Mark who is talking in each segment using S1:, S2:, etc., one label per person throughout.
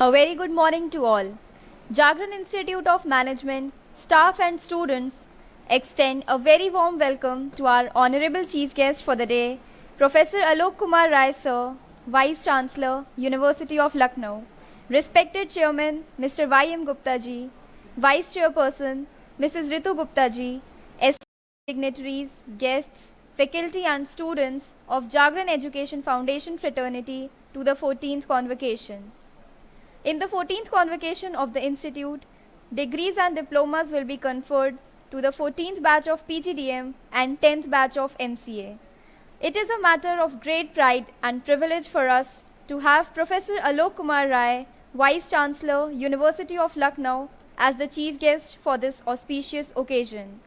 S1: A very good morning to all. Jagran Institute of Management, staff and students extend a very warm welcome to our honorable chief guest for the day, Professor Alok Kumar Rai Sir, Vice Chancellor, University of Lucknow, respected Chairman Mr. Y.M. Gupta ji, Vice Chairperson Mrs. Ritu Gupta ji, esteemed dignitaries, guests, faculty and students of Jagran Education Foundation Fraternity to the 14th Convocation. In the 14th Convocation of the Institute, degrees and diplomas will be conferred to the 14th batch of PGDM and 10th batch of MCA. It is a matter of great pride and privilege for us to have Professor Alok Kumar Rai, Vice Chancellor, University of Lucknow, as the chief guest for this auspicious occasion.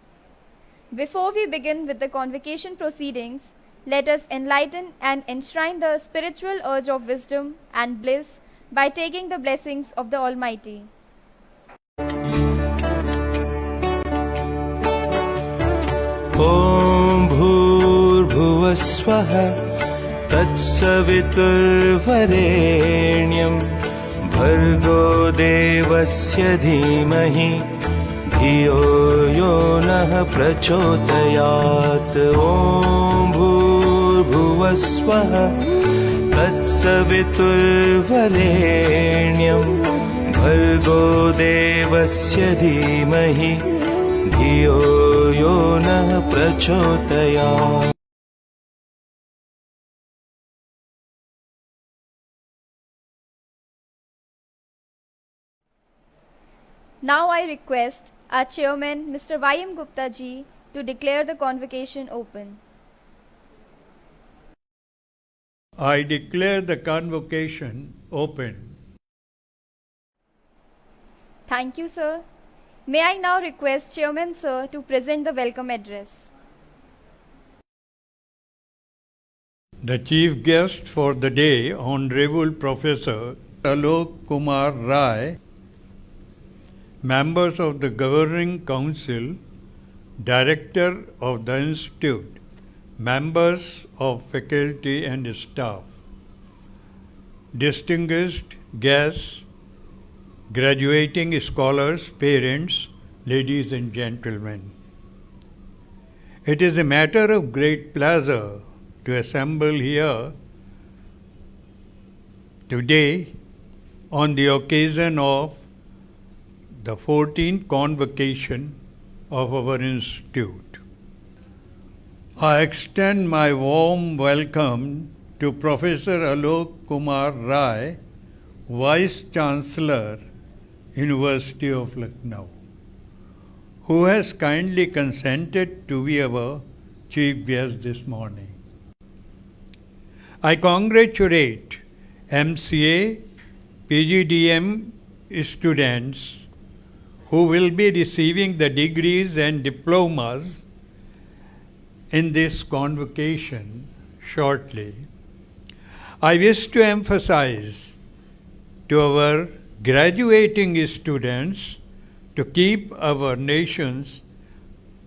S1: Before we begin with the convocation proceedings, let us enlighten and enshrine the spiritual urge of wisdom and bliss by taking the blessings of the Almighty.
S2: ॐ भूर्भुवस्वः तत्सवितुर्वरेण्यं भर्गो देवस्य धीमहि धियो यो नः प्रचोदयात् ॐ भूर्भुवस्वः तत्सवितुर्वरेण्यं भर्गो देवस्य धीमहि धियो यो नः प्रचोदयात्.
S1: Now I request our chairman, Mr. Y.M. Gupta ji, to declare the convocation open.
S3: I declare the convocation open.
S1: Thank you, sir. May I now request Chairman Sir to present the welcome address.
S3: The chief guest for the day, Honorable Professor Alok Kumar Rai, members of the Governing Council, Director of the Institute, members of faculty and staff, distinguished guests, graduating scholars, parents, ladies and gentlemen. It is a matter of great pleasure to assemble here today on the occasion of the 14th Convocation of our Institute. I extend my warm welcome to Professor Alok Kumar Rai, Vice Chancellor, University of Lucknow, who has kindly consented to be our chief guest this morning. I congratulate MCA, PGDM students who will be receiving the degrees and diplomas in this convocation shortly. I wish to emphasize to our graduating students to keep our nation's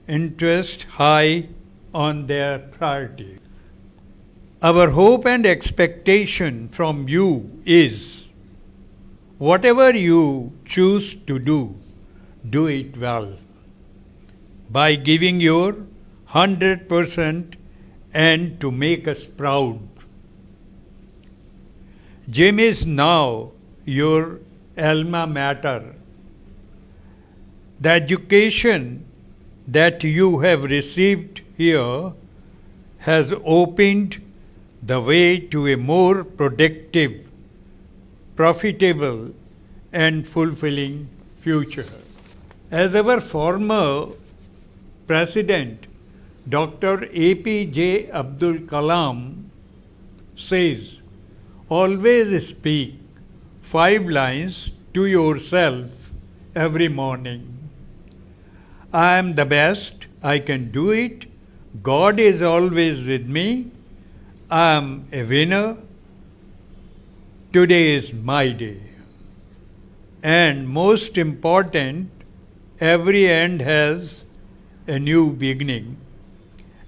S3: interest high on their priority. Our hope and expectation from you is whatever you choose to do, do it well by giving your 100% and to make us proud. JIM is now your alma mater. The education that you have received here has opened the way to a more productive, profitable and fulfilling future. As our former President Dr. APJ Abdul Kalam says, always speak 5 lines to yourself every morning. I am the best, I can do it, God is always with me, I am a winner, today is my day. And most important, every end has a new beginning,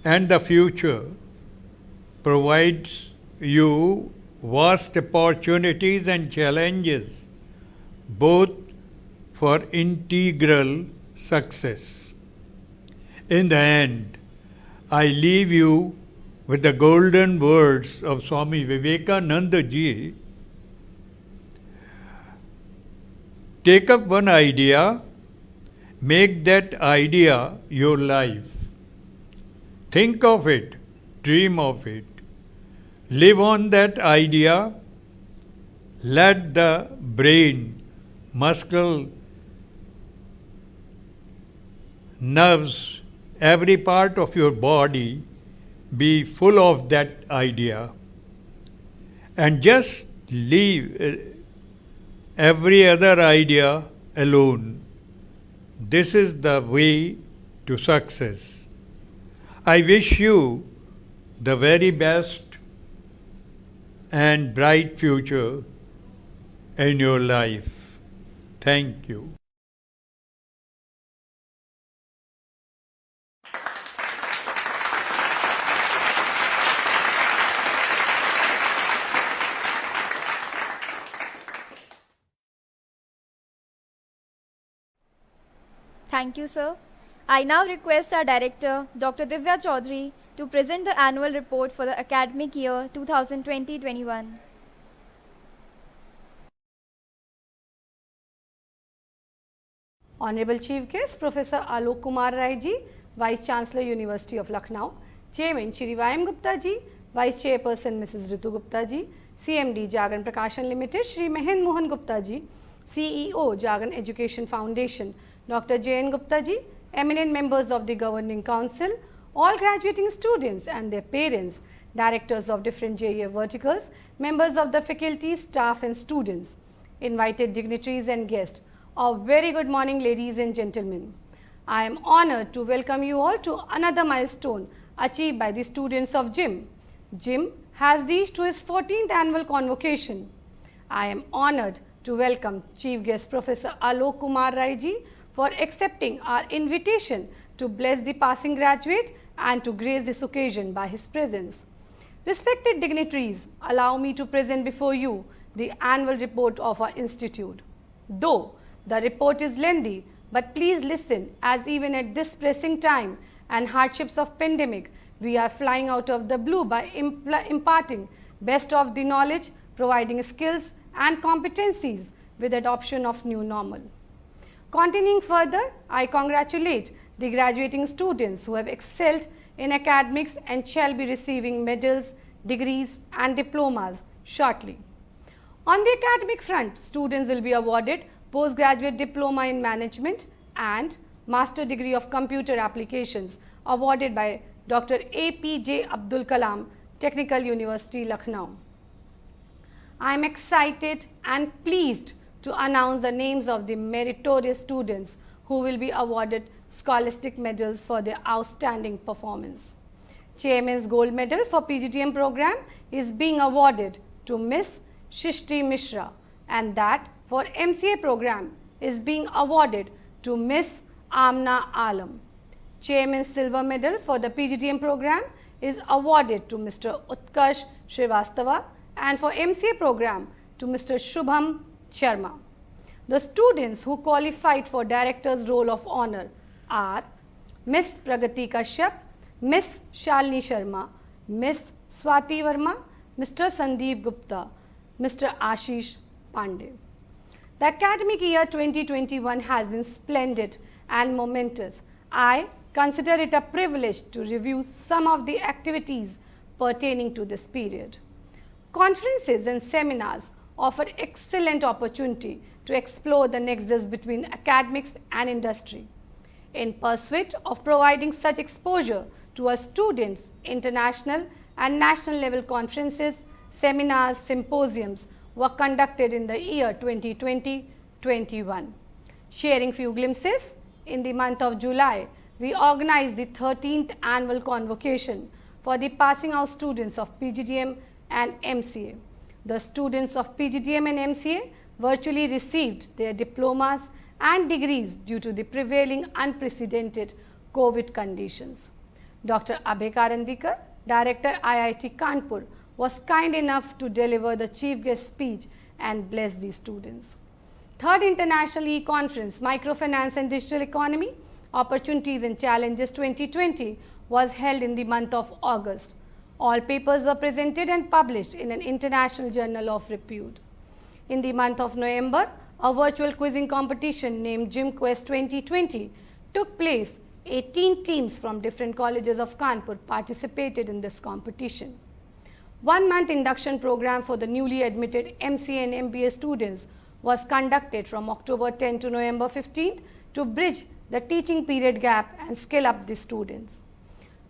S3: and the future provides you vast opportunities and challenges both for integral success. In the end, I leave you with the golden words of Swami Vivekananda ji. Take up one idea, make that idea your life. Think of it, dream of it, live on that idea, let the brain, muscle, nerves, every part of your body be full of that idea, and just leave every other idea alone. This is the way to success. I wish you the very best and bright future in your life. Thank you.
S1: Thank you, sir. I now request our director, Dr. Divya Chaudhary, to present the annual report for the academic year 2020-21.
S4: Honorable Chief Guest, Professor Alok Kumar Rai ji, Vice Chancellor, University of Lucknow, Chairman Shri Vayam Gupta ji, Vice Chairperson Mrs. Ritu Gupta ji, CMD Jagran Prakashan Limited, Shri Mehen Mohan Gupta ji, CEO Jagran Education Foundation, Dr. J.N. Gupta ji, eminent members of the Governing Council, all graduating students and their parents, directors of different JEF verticals, members of the faculty, staff and students, invited dignitaries and guests. A very good morning, ladies and gentlemen. I am honored to welcome you all to another milestone achieved by the students of JIM. JIM has reached to its 14th annual convocation. I am honored to welcome Chief Guest Professor Alok Kumar Rai ji for accepting our invitation to bless the passing graduate and to grace this occasion by his presence. Respected dignitaries, allow me to present before you the annual report of our institute. Though the report is lengthy, but please listen, as even at this pressing time and hardships of pandemic, we are flying out of the blue by imparting best of the knowledge, providing skills and competencies with adoption of new normal. Continuing further, I congratulate the graduating students who have excelled in academics and shall be receiving medals, degrees and diplomas shortly. On the academic front, students will be awarded postgraduate diploma in management and master degree of computer applications awarded by Dr. APJ Abdul Kalam, Technical University, Lucknow. I am excited and pleased to announce the names of the meritorious students who will be awarded scholastic medals for their outstanding performance. Chairman's Gold Medal for PGDM program is being awarded to Miss Shishti Mishra, and that for MCA program is being awarded to Miss Amna Alam. Chairman's Silver Medal for the PGDM program is awarded to Mr. Utkarsh Srivastava, and for MCA program to Mr. Shubham Sharma. The students who qualified for Director's Roll of Honor are Miss Pragati Kashyap, Miss Shalini Sharma, Miss Swati Verma, Mr. Sandeep Gupta, Mr. Ashish Pandey. The academic year 2021 has been splendid and momentous. I consider it a privilege to review some of the activities pertaining to this period. Conferences and seminars offer excellent opportunity to explore the nexus between academics and industry. In pursuit of providing such exposure to our students, international and national level conferences, seminars, symposiums were conducted in the year 2020-21. Sharing few glimpses, in the month of July, we organized the 13th annual convocation for the passing out students of PGDM and MCA. The students of PGDM and MCA virtually received their diplomas and degrees due to the prevailing unprecedented COVID conditions. Dr. Abhay Karandikar, Director IIT Kanpur, was kind enough to deliver the chief guest speech and bless the students. Third International E-Conference, Microfinance and Digital Economy, Opportunities and Challenges 2020 was held in the month of August. All papers were presented and published in an international journal of repute. In the month of November, a virtual quizzing competition named Gym Quest 2020 took place. 18 teams from different colleges of Kanpur participated in this competition. 1 month induction program for the newly admitted MCA and MBA students was conducted from October 10 to November 15 to bridge the teaching period gap and skill up the students.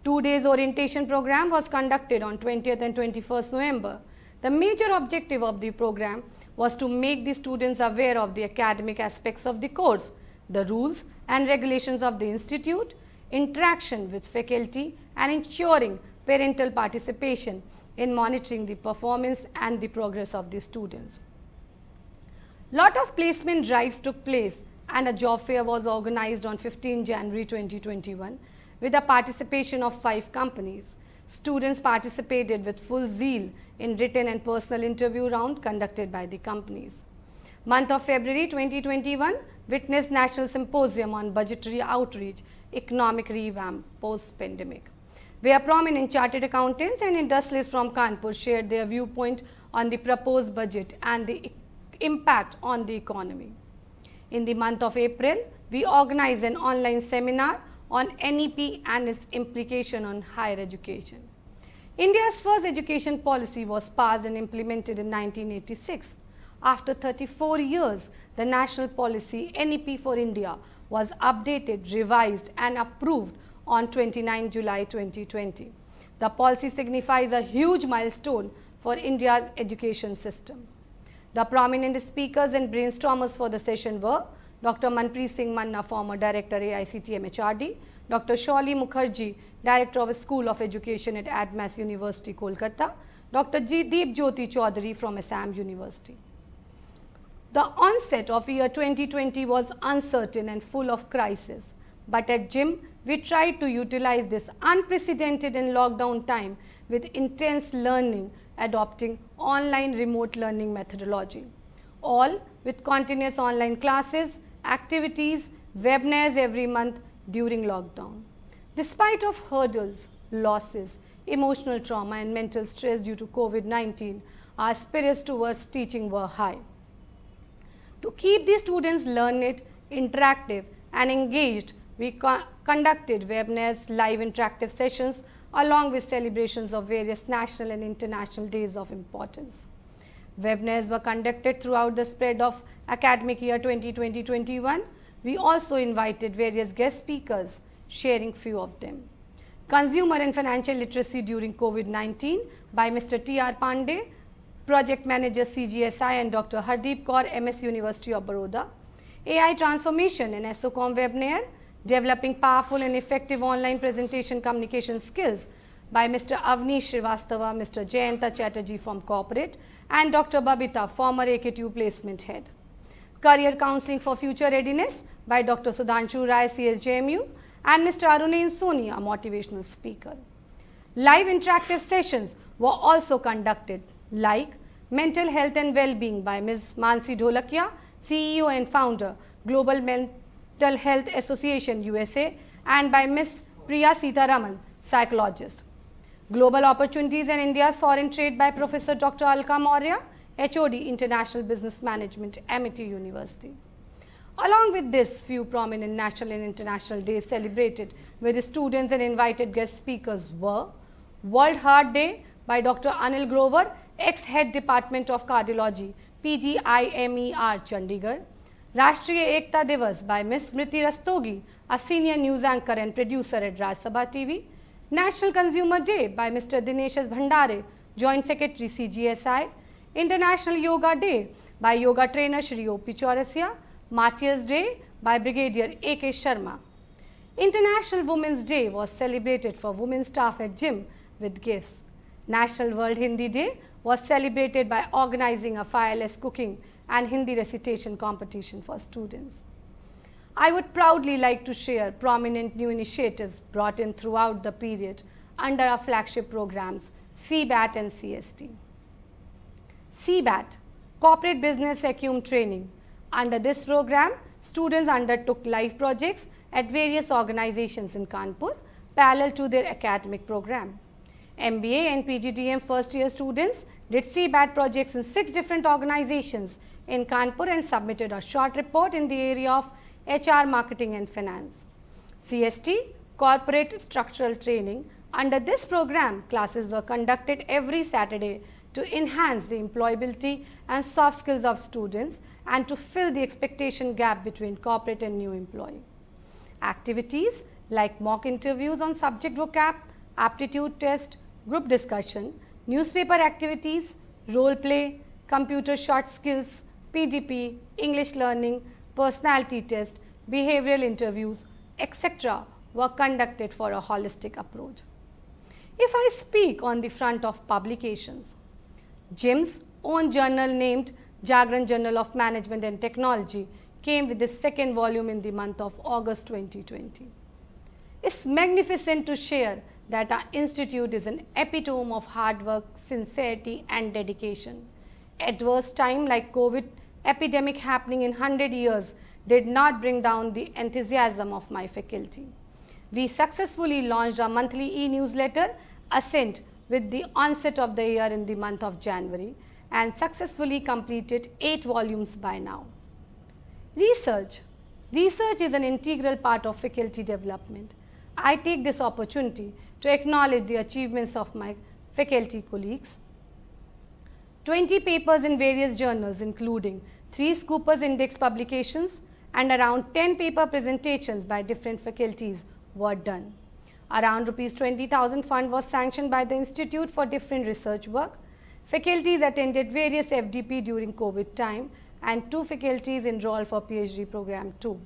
S4: 2 days orientation program was conducted on 20th and 21st November. The major objective of the program was to make the students aware of the academic aspects of the course, the rules and regulations of the institute, interaction with faculty, and ensuring parental participation in monitoring the performance and the progress of the students. Lot of placement drives took place and a job fair was organized on 15 January 2021 with the participation of 5 companies. Students participated with full zeal in written and personal interview round conducted by the companies. Month of February 2021 witnessed National Symposium on Budgetary Outreach, Economic Revamp Post-Pandemic, where prominent chartered accountants and industrialists from Kanpur shared their viewpoint on the proposed budget and the impact on the economy. In the month of April, we organized an online seminar on NEP and its implication on higher education. India's first education policy was passed and implemented in 1986. After 34 years, the national policy NEP for India was updated, revised and approved on 29 July 2020. The policy signifies a huge milestone for India's education system. The prominent speakers and brainstormers for the session were Dr. Manpreet Singh Manna, former Director AICT MHRD, Dr. Shauli Mukherjee, Director of School of Education at ADMAS University, Kolkata, Dr. Deep Jyoti Chaudhary from Assam University. The onset of year 2020 was uncertain and full of crisis, but at GYM, we tried to utilize this unprecedented and lockdown time with intense learning, adopting online remote learning methodology, all with continuous online classes, activities, webinars every month during lockdown. Despite of hurdles, losses, emotional trauma and mental stress due to COVID-19, our spirits towards teaching were high. To keep the students learned, interactive and engaged, we conducted webinars, live interactive sessions along with celebrations of various national and international days of importance. Webinars were conducted throughout the spread of academic year 2020-21. We also invited various guest speakers, sharing few of them. Consumer and Financial Literacy during COVID-19 by Mr. T.R. Pandey, Project Manager CGSI, and Dr. Hardeep Kaur, MS University of Baroda. AI Transformation and SOCOM webinar, Developing Powerful and Effective Online Presentation Communication Skills by Mr. Avnish Srivastava, Mr. Jayanta Chatterjee from Corporate, and Dr. Babita, former AKTU Placement Head. Career Counseling for Future Readiness by Dr. Sudhanshu Rai, CSJMU, and Mr. Arunen Soni, a motivational speaker. Live interactive sessions were also conducted, like Mental Health and Well-being by Ms. Mansi Dholakia, CEO and founder, Global Mental Health Association USA, and by Ms. Priya Sitaraman, psychologist. Global Opportunities and India's Foreign Trade by Professor Dr. Alka Maurya, HOD, International Business Management, Amity University. Along with this, few prominent national and international days celebrated with the students and invited guest speakers were World Heart Day by Dr. Anil Grover, ex-head Department of Cardiology, PGIMER, Chandigarh. Rashtriya Ekta Divas by Ms. Smriti Rastogi, a senior news anchor and producer at Raj Sabha TV. National Consumer Day by Mr. Dinesh Bhandare, Joint Secretary CGSI. International Yoga Day by Yoga Trainer Shri O.P. Chaurasia. Martyrs Day by Brigadier A.K. Sharma. International Women's Day was celebrated for women staff at GYM with gifts. National World Hindi Day was celebrated by organizing a fireless cooking and Hindi recitation competition for students. I would proudly like to share prominent new initiatives brought in throughout the period under our flagship programs CBAT and CST. CBAT, Corporate Business Acumen Training, Under this program, students undertook live projects at various organizations in Kanpur parallel to their academic program. MBA and PGDM first year students did CBAT projects in 6 different organizations in Kanpur and submitted a short report in the area of HR, marketing and finance. CST, corporate structural training. Under this program, classes were conducted every Saturday to enhance the employability and soft skills of students and to fill the expectation gap between corporate and new employee. Activities like mock interviews on subject vocab, aptitude test, group discussion, newspaper activities, role play, computer short skills, PDP, English learning, personality test, behavioral interviews, etc. were conducted for a holistic approach. If I speak on the front of publications, JIM's own journal named Jagran Journal of Management and Technology came with the second volume in the month of August 2020. It's magnificent to share that our institute is an epitome of hard work, sincerity and dedication. Adverse time like COVID epidemic happening in 100 years did not bring down the enthusiasm of my faculty. We successfully launched our monthly e-newsletter Ascent with the onset of the year in the month of January and successfully completed 8 volumes by now. Research. Research is an integral part of faculty development. I take this opportunity to acknowledge the achievements of my faculty colleagues. 20 papers in various journals including 3 Scoopers Index publications and around 10 paper presentations by different faculties were done. Around Rs 20,000 fund was sanctioned by the institute for different research work. Faculties attended various FDP during COVID time and 2 faculties enrolled for PhD program too.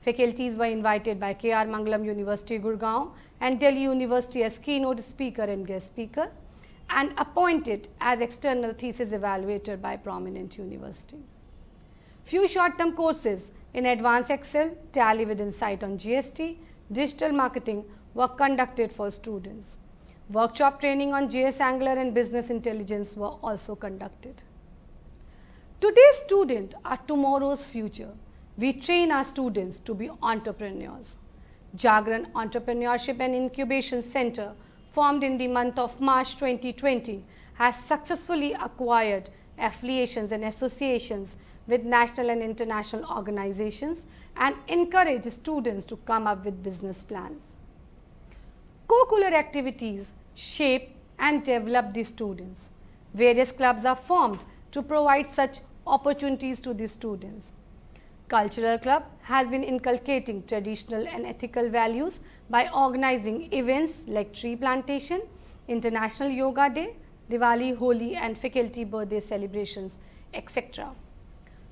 S4: Faculties were invited by K.R. Mangalam University, Gurgaon and Delhi University as keynote speaker and guest speaker and appointed as external thesis evaluator by prominent university. Few short-term courses in Advanced Excel, Tally with Insight on GST, Digital Marketing were conducted for students. Workshop training on JS Angler and Business Intelligence were also conducted. Today's students are tomorrow's future. We train our students to be entrepreneurs. Jagran Entrepreneurship and Incubation Center, formed in the month of March 2020, has successfully acquired affiliations and associations with national and international organizations and encourage students to come up with business plans. Co-curricular activities shape and develop the students. Various clubs are formed to provide such opportunities to the students. Cultural Club has been inculcating traditional and ethical values by organizing events like tree plantation, International Yoga Day, Diwali, Holi and faculty birthday celebrations, etc.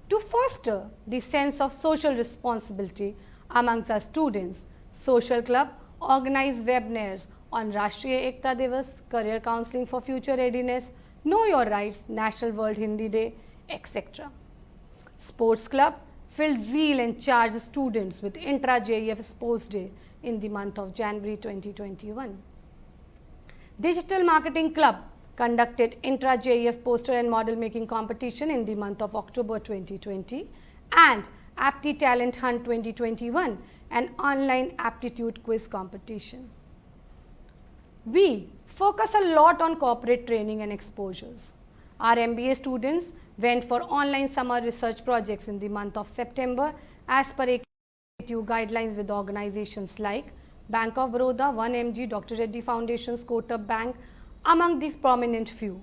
S4: To foster the sense of social responsibility amongst our students, Social Club organized webinars on Rashtriya Ekta Divas, Career Counseling for Future Readiness, Know Your Rights, National World Hindi Day, etc. Sports Club filled zeal and charged students with intra-JEF Sports Day in the month of January 2021. Digital Marketing Club conducted intra-JEF poster and model making competition in the month of October 2020 and Apti Talent Hunt 2021, an online aptitude quiz competition. We focus a lot on corporate training and exposures. Our MBA students went for online summer research projects in the month of September as per AQ guidelines with organizations like Bank of Baroda, 1MG, Dr. Reddy Foundation's Kotak Bank, among the prominent few.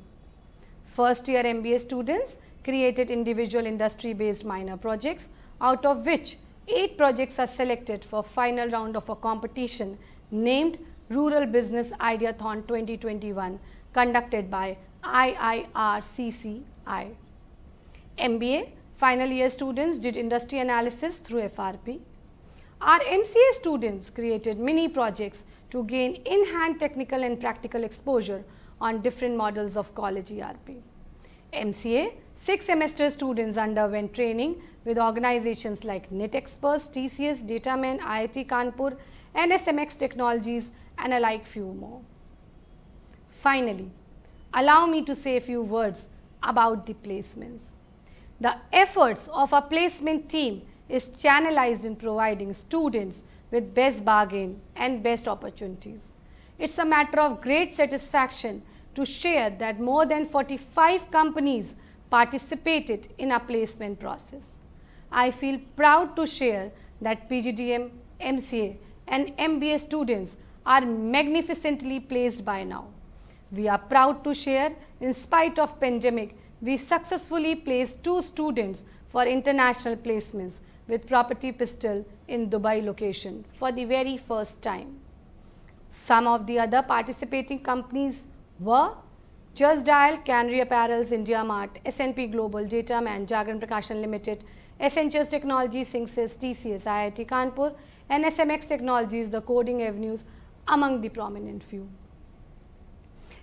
S4: First year MBA students created individual industry-based minor projects, out of which 8 projects are selected for final round of a competition named Rural Business Ideathon 2021 conducted by IIRCCI. MBA final year students did industry analysis through FRP. Our MCA students created mini projects to gain in-hand technical and practical exposure on different models of college ERP. MCA 6 semester students underwent training with organizations like NIT Experts, TCS, Dataman, IIT Kanpur, NSMX Technologies and a like few more. Finally, allow me to say a few words about the placements. The efforts of our placement team is channelized in providing students with best bargain and best opportunities. It's a matter of great satisfaction to share that more than 45 companies participated in our placement process. I feel proud to share that PGDM, MCA and MBA students are magnificently placed by now. We are proud to share, in spite of pandemic, we successfully placed 2 students for international placements with Property Pistol in Dubai location for the very first time. Some of the other participating companies were Just Dial, Canary Apparels, India Mart, S&P Global, Dataman, Jagran Prakashan Limited, Essentials Technologies, Syncsys, TCS, IIT Kanpur and SMX Technologies, the Coding Avenues among the prominent few.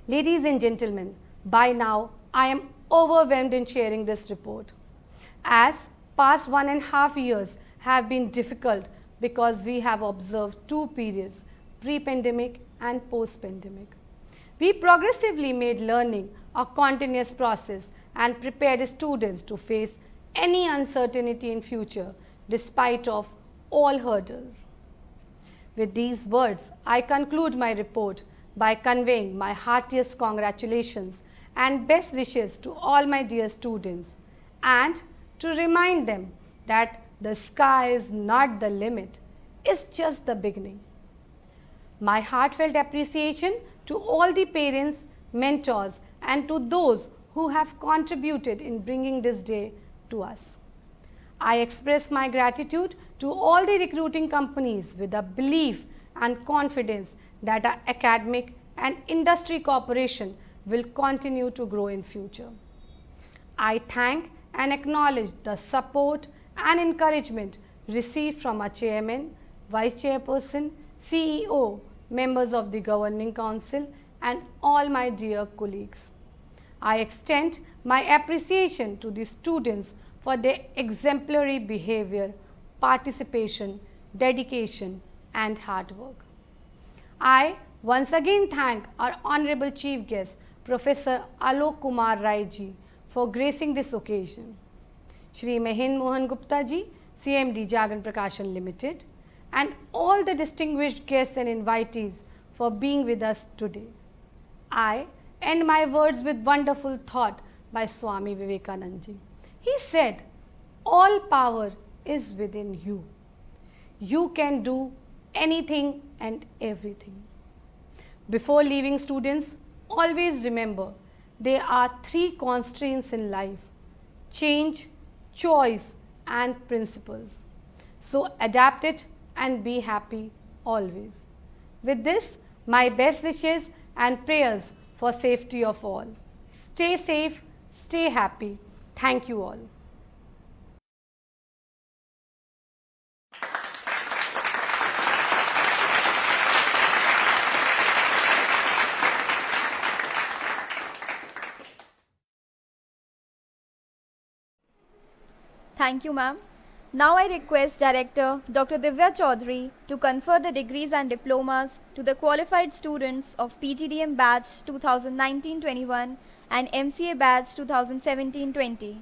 S4: Ladies and gentlemen, by now I am overwhelmed in sharing this report, as past 1.5 years have been difficult because we have observed 2 periods, pre-pandemic and post-pandemic. We progressively made learning a continuous process and prepared students to face any uncertainty in future despite of all hurdles. With these words, I conclude my report by conveying my heartiest congratulations and best wishes to all my dear students, and to remind them that the sky is not the limit, it's just the beginning. My heartfelt appreciation to all the parents, mentors and to those who have contributed in bringing this day to us. I express my gratitude to all the recruiting companies with the belief and confidence that our academic and industry cooperation will continue to grow in future. I thank and acknowledge the support and encouragement received from our Chairman, Vice Chairperson, CEO, members of the Governing Council and all my dear colleagues. I extend my appreciation to the students for their exemplary behavior, participation, dedication and hard work. I once again thank our Honorable Chief Guest, Professor Alok Kumar Rai ji, for gracing this occasion. Shri Mahen Mohan Gupta ji, CMD Jagran Prakashan Limited, and all the distinguished guests and invitees for being with us today. I end my words with wonderful thought by Swami Vivekanand ji. He said, all power is within you. You can do anything and everything. Before leaving students, always remember there are 3 constraints in life: change, choice and principles. So adapt it and be happy always. With this, my best wishes and prayers for safety of all. Stay safe, stay happy. Thank you all.
S1: Thank you, ma'am. Now I request Director Dr. Divya Chaudhary to confer the degrees and diplomas to the qualified students of PGDM batch 2019-21 and MCA batch 2017-20.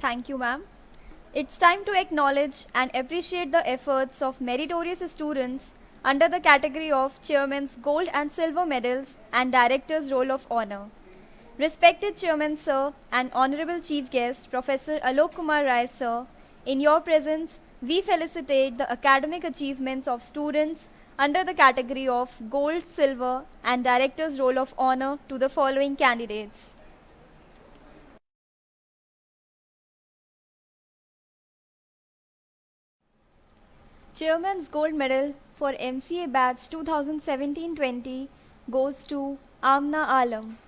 S1: Thank you, ma'am. It's time to acknowledge and appreciate the efforts of meritorious students under the category of Chairman's Gold and Silver Medals and Director's Roll of Honor. Respected Chairman Sir and Honorable Chief Guest Professor Alok Kumar Rai Sir, in your presence, we felicitate the academic achievements of students under the category of Gold, Silver and Director's Roll of Honor to the following candidates. Chairman's Gold Medal for MCA Batch 2017-20 goes to Amna Alam.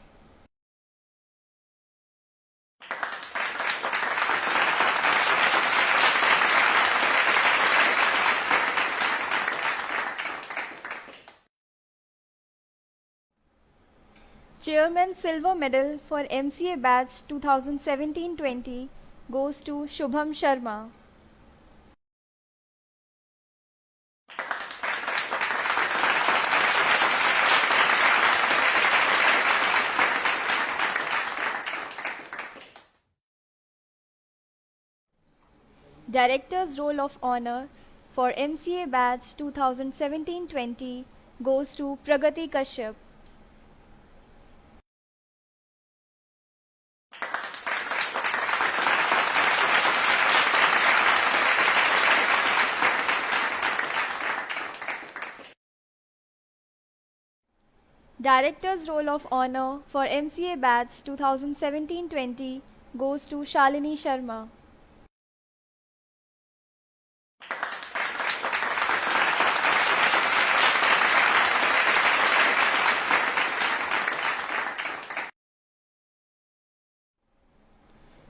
S1: Chairman's Silver Medal for MCA Batch 2017-20 goes to Shubham Sharma. Director's Roll of Honor for MCA Batch 2017-20 goes to Pragati Kashyap. Director's Roll of Honor for MCA Batch 2017-20 goes to Shalini Sharma.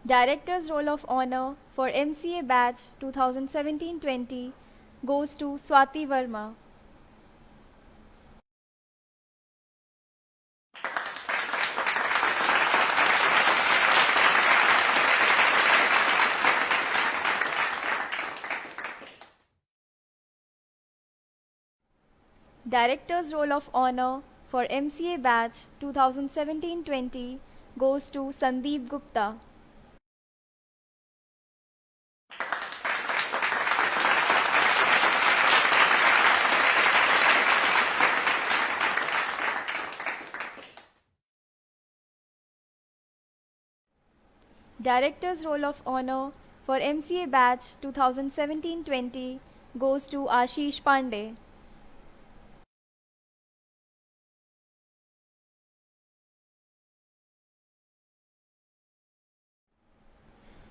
S1: Director's Roll of Honor for MCA Batch 2017-20 goes to Swati Verma. Director's Roll of Honor for MCA Batch 2017-20 goes to Sandeep Gupta. Director's Roll of Honor for MCA Batch 2017-20 goes to Ashish Pandey.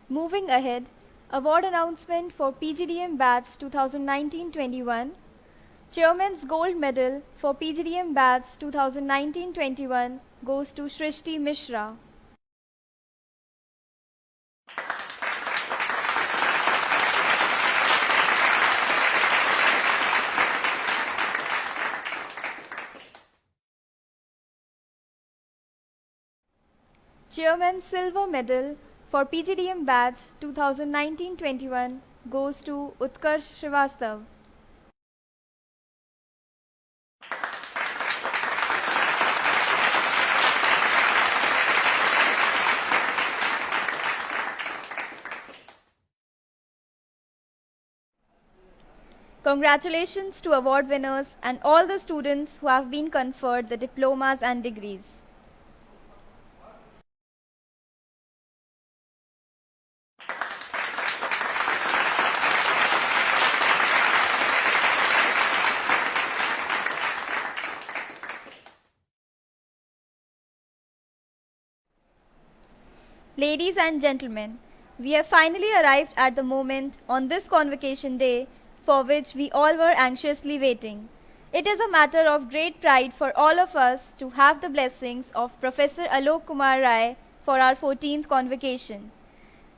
S1: Moving ahead, award announcement for PGDM Batch 2019-21. Chairman's Gold Medal for PGDM Batch 2019-21 goes to Shrishti Mishra. Chairman's Silver Medal for PGDM Batch 2019-21 goes to Utkarsh Srivastav. Congratulations to award winners and all the students who have been conferred the diplomas and degrees. Ladies and gentlemen, we have finally arrived at the moment on this convocation day for which we all were anxiously waiting. It is a matter of great pride for all of us to have the blessings of Professor Alok Kumar Rai for our 14th convocation.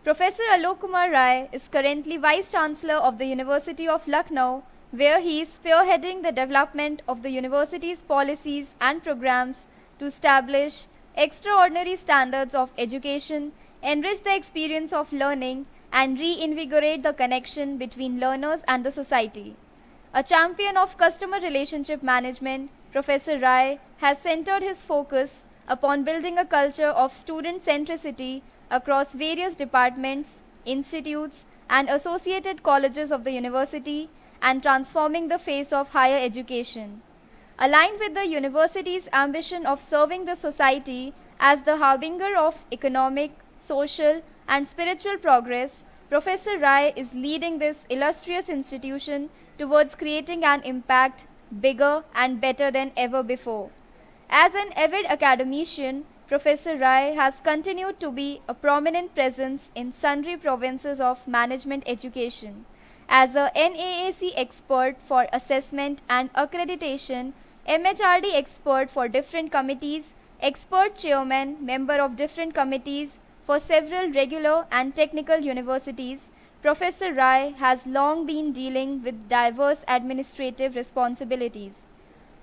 S1: Professor Alok Kumar Rai is currently Vice Chancellor of the University of Lucknow, where he is spearheading the development of the university's policies and programs to establish extraordinary standards of education, enrich the experience of learning, and reinvigorate the connection between learners and the society. A champion of customer relationship management, Professor Rai has centered his focus upon building a culture of student centricity across various departments institutes, and associated colleges of the university and transforming the face of higher education. Aligned with the university's ambition of serving the society as the harbinger of economic, social, and spiritual progress, Professor Rai is leading this illustrious institution towards creating an impact bigger and better than ever before. As an avid academician, Professor Rai has continued to be a prominent presence in sundry provinces of management education. As a NAAC expert for assessment and accreditation, MHRD expert for different committees, expert chairman, member of different committees for several regular and technical universities, Professor Rai has long been dealing with diverse administrative responsibilities.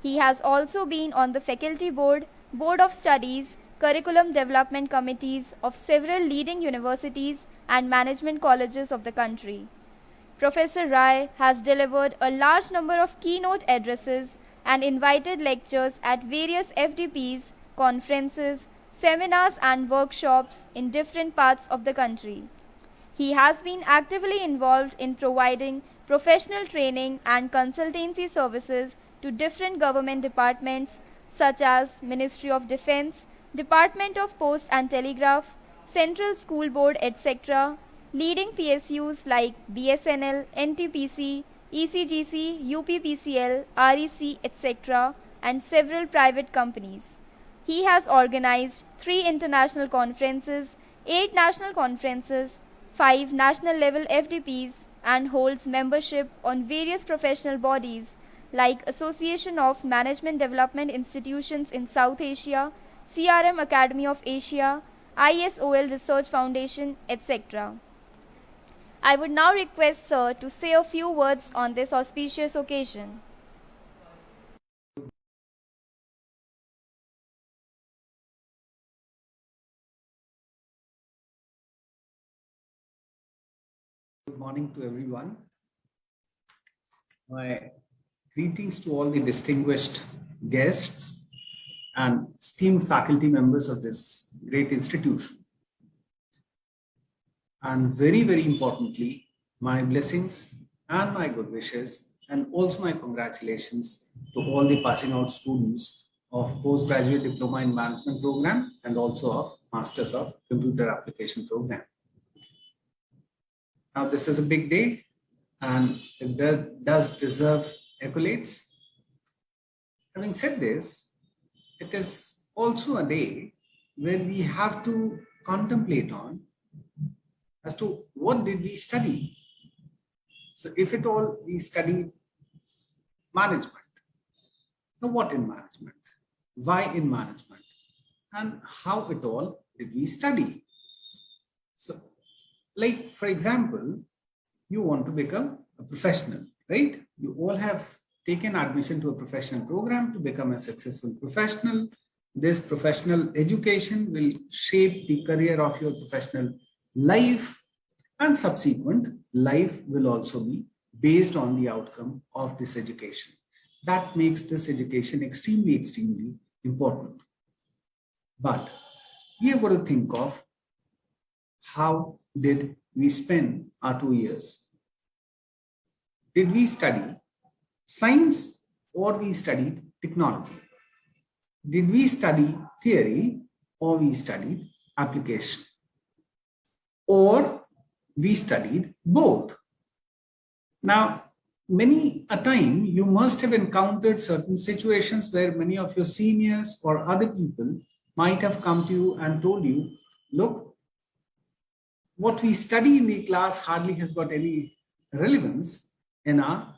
S1: He has also been on the faculty board, board of studies, curriculum development committees of several leading universities and management colleges of the country. Professor Rai has delivered a large number of keynote addresses and invited lectures at various FDPs, conferences, seminars and workshops in different parts of the country. He has been actively involved in providing professional training and consultancy services to different government departments such as Ministry of Defence, Department of Post and Telegraph, Central School Board, etc., leading PSUs like BSNL, NTPC, ECGC, UPPCL, REC, etc., and several private companies. He has organized 3 international conferences, 8 national conferences, 5 national level FDPs, and holds membership on various professional bodies like Association of Management Development Institutions in South Asia, CRM Academy of Asia, ISOL Research Foundation, etc. I would now request Sir to say a few words on this auspicious occasion.
S5: Good morning to everyone. My greetings to all the distinguished guests and esteemed faculty members of this great institution. And very, very importantly, my blessings and my good wishes and also my congratulations to all the passing out students of postgraduate diploma in management program and also of Masters of Computer Application program. Now, this is a big day and it does deserve accolades. Having said this, it is also a day where we have to contemplate on as to what did we study. So if at all we studied management, now what in management, why in management, and how at all did we study. So like, for example, you want to become a professional, right? You all have taken admission to a professional program to become a successful professional. This professional education will shape the career of your professional life, and subsequent life will also be based on the outcome of this education. That makes this education extremely, extremely important. But we are going to think of how did we spend our 2 years? Did we study science or we studied technology? Did we study theory or we studied application? Or we studied both? Now, many a time you must have encountered certain situations where many of your seniors or other people might have come to you and told you, look, what we study in the class hardly has got any relevance in our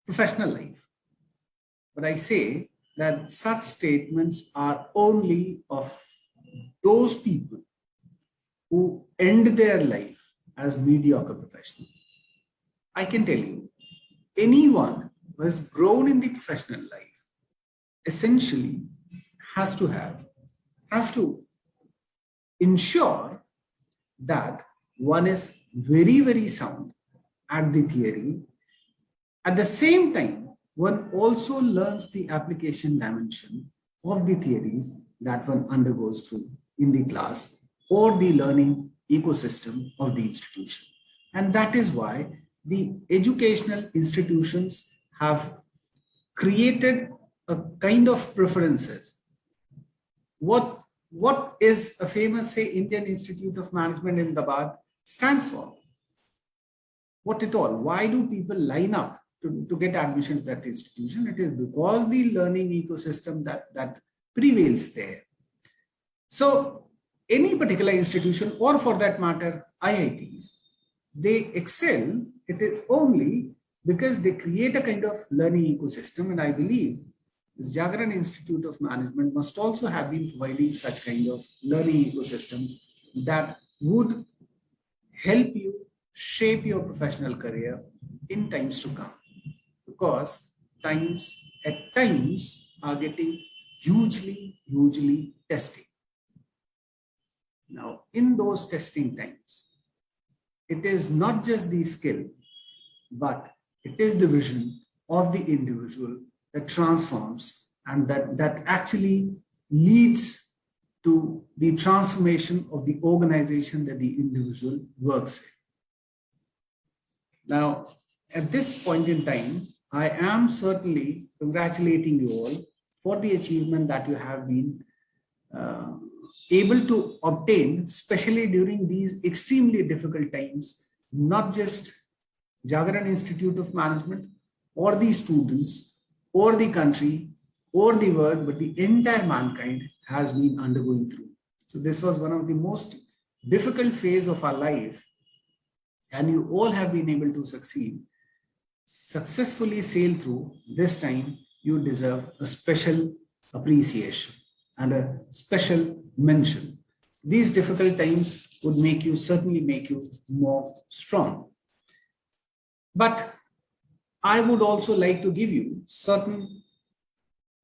S5: professional life. But I say that such statements are only of those people who end their life as mediocre professionals. I can tell you, anyone who has grown in the professional life essentially has to ensure that one is very, very sound at the theory. At the same time, one also learns the application dimension of the theories that one undergoes through in the class or the learning ecosystem of the institution. And that is why the educational institutions have created a kind of preferences. What is a famous, say, Indian Institute of Management in Ahmedabad stands for? What at all? Why do people line up to get admission to that institution? It is because the learning ecosystem that prevails there. So any particular institution, or for that matter, IITs, they excel. It is only because they create a kind of learning ecosystem. And I believe this Jagran Institute of Management must also have been providing such kind of learning ecosystem that would help you shape your professional career in times to come. Because at times are getting hugely testing. Now, in those testing times, it is not just the skill, but it is the vision of the individual that transforms and that actually leads to the transformation of the organization that the individual works in. Now, at this point in time, I am certainly congratulating you all for the achievement that you have been able to obtain, especially during these extremely difficult times. Not just Jagran Institute of Management or the students or the country or the world, but the entire mankind has been undergoing through. So this was one of the most difficult phase of our life, and you all have been able to successfully sail through. This time you deserve a special appreciation and a special mention. These difficult times would certainly make you more strong. But I would also like to give you certain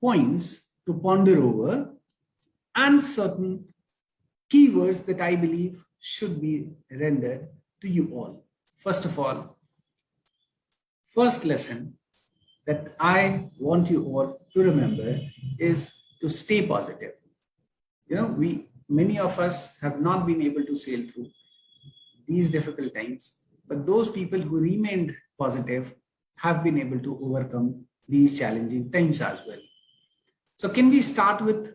S5: points to ponder over and certain keywords that I believe should be rendered to you all. First of all, first lesson that I want you all to remember is to stay positive. You know, many of us have not been able to sail through these difficult times, but those people who remained positive have been able to overcome these challenging times as well. So can we start with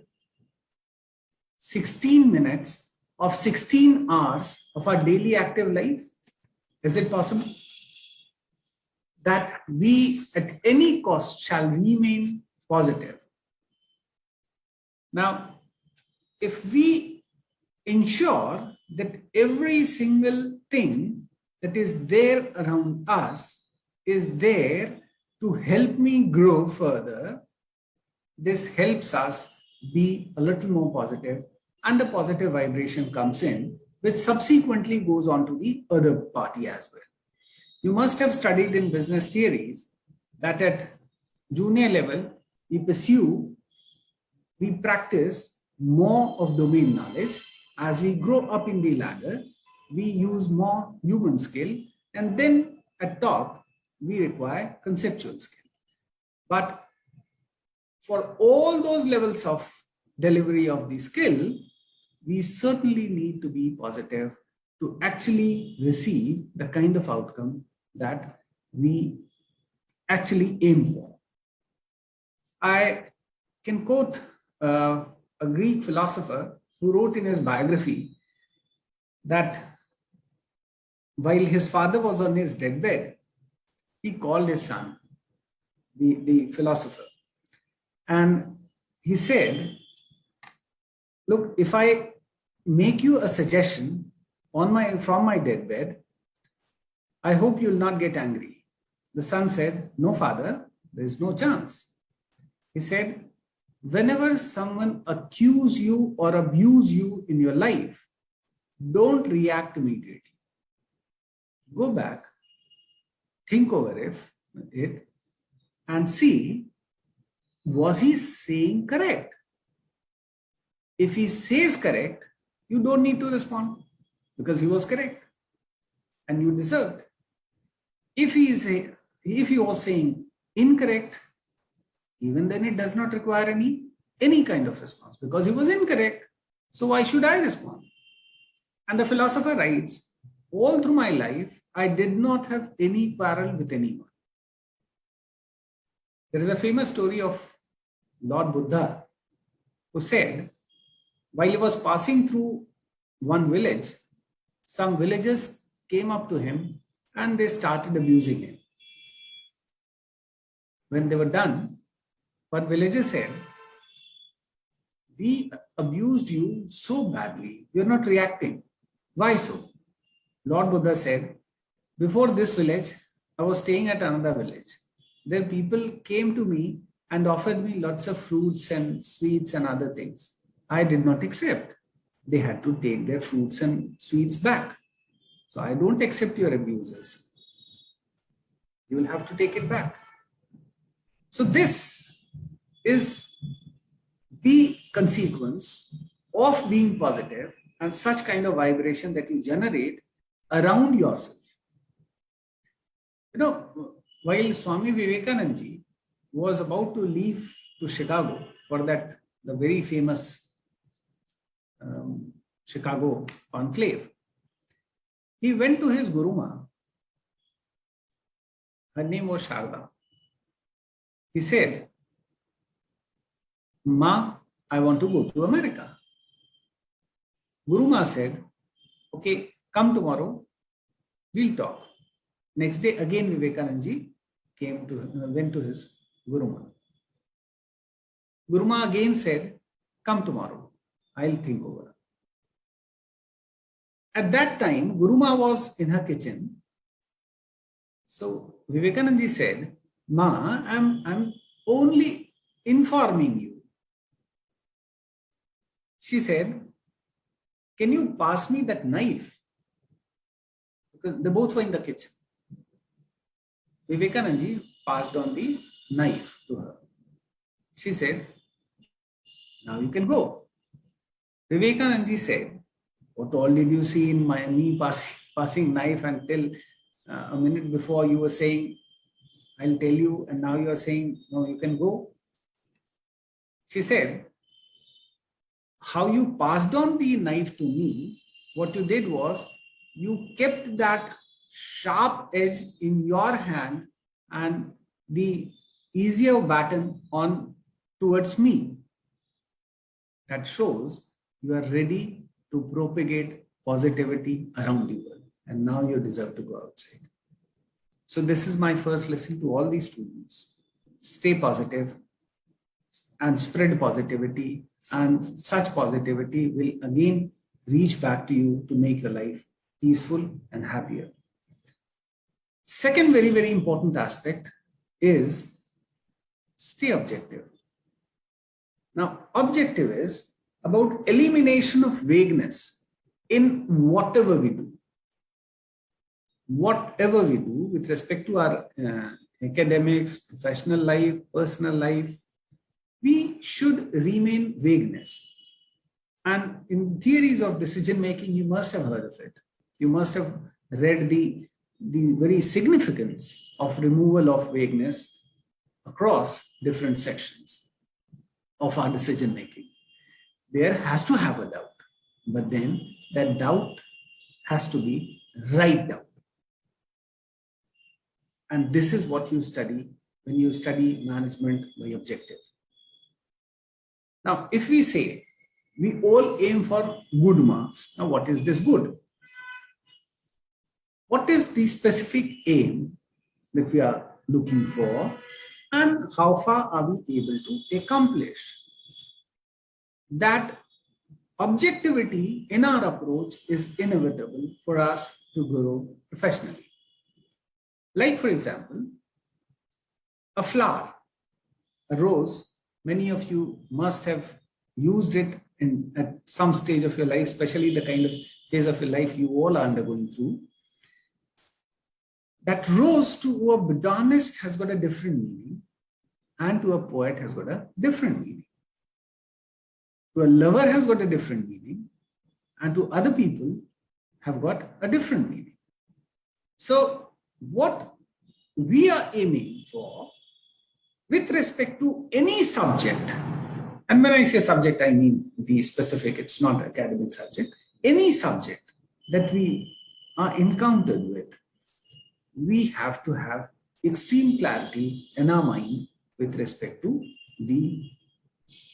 S5: 16 minutes of 16 hours of our daily active life? Is it possible that we at any cost shall remain positive? Now, if we ensure that every single thing that is there around us is there to help me grow further, this helps us be a little more positive, and the positive vibration comes in, which subsequently goes on to the other party as well. You must have studied in business theories that at junior level, we practice more of domain knowledge. As we grow up in the ladder, we use more human skill, and then at top, we require conceptual skill. But for all those levels of delivery of the skill, we certainly need to be positive to actually receive the kind of outcome that we actually aim for. I can quote a Greek philosopher who wrote in his biography that while his father was on his deathbed, he called his son, the philosopher, and he said, look, if I make you a suggestion from my deathbed, I hope you'll not get angry. The son said, no, father, there's no chance. He said, whenever someone accuses you or abuses you in your life, don't react immediately. Go back, think over it, and see, was he saying correct? If he says correct, you don't need to respond because he was correct and you deserved. If he was saying incorrect, even then it does not require any kind of response because he was incorrect. So why should I respond? And the philosopher writes, all through my life, I did not have any quarrel with anyone. There is a famous story of Lord Buddha who said, while he was passing through one village, some villagers came up to him and they started abusing him. When they were done, one villager said, we abused you so badly, you're not reacting. Why so? Lord Buddha said, before this village, I was staying at another village. There people came to me and offered me lots of fruits and sweets and other things. I did not accept. They had to take their fruits and sweets back. So I don't accept your abusers. You will have to take it back. So this is the consequence of being positive and such kind of vibration that you generate around yourself. You know, while Swami Vivekananda ji was about to leave to Chicago for the very famous Chicago conclave, he went to his Guruma. Her name was Sharda. He said, Ma, I want to go to America. Guruma said, okay, come tomorrow, we'll talk. Next day, again Vivekananda ji went to his Guruma. Guruma again said, come tomorrow, I'll think over. At that time, Guruma was in her kitchen. So Vivekananda ji said, Ma, I'm only informing you. She said, can you pass me that knife? Because they both were in the kitchen. Vivekananda ji passed on the knife to her. She said, now you can go. Vivekananda ji said, what all did you see in me passing knife until a minute before you were saying, I'll tell you, and now you are saying, no, you can go. She said, how you passed on the knife to me, what you did was, you kept that sharp edge in your hand and the easier baton on towards me. That shows you are ready to propagate positivity around the world. And now you deserve to go outside. So this is my first lesson to all these students. Stay positive and spread positivity, and such positivity will again reach back to you to make your life peaceful and happier. Second very, very important aspect is stay objective. Now, objective is about elimination of vagueness in whatever we do. Whatever we do with respect to our academics, professional life, personal life, we should remain vagueness. And in theories of decision making, you must have heard of it. You must have read the very significance of removal of vagueness across different sections of our decision making. There has to have a doubt, but then that doubt has to be right doubt. And this is what you study when you study management by objective. Now, if we say we all aim for good marks, now what is this good? What is the specific aim that we are looking for, and how far are we able to accomplish? That objectivity in our approach is inevitable for us to grow professionally. Like, for example, a flower, a rose, many of you must have used it at some stage of your life, especially the kind of phase of your life you all are undergoing through. That rose to a botanist has got a different meaning, and to a poet has got a different meaning. To a lover has got a different meaning, and to other people have got a different meaning. So what we are aiming for with respect to any subject, and when I say subject, I mean the specific, it's not academic subject, any subject, that we are encountered with, we have to have extreme clarity in our mind with respect to the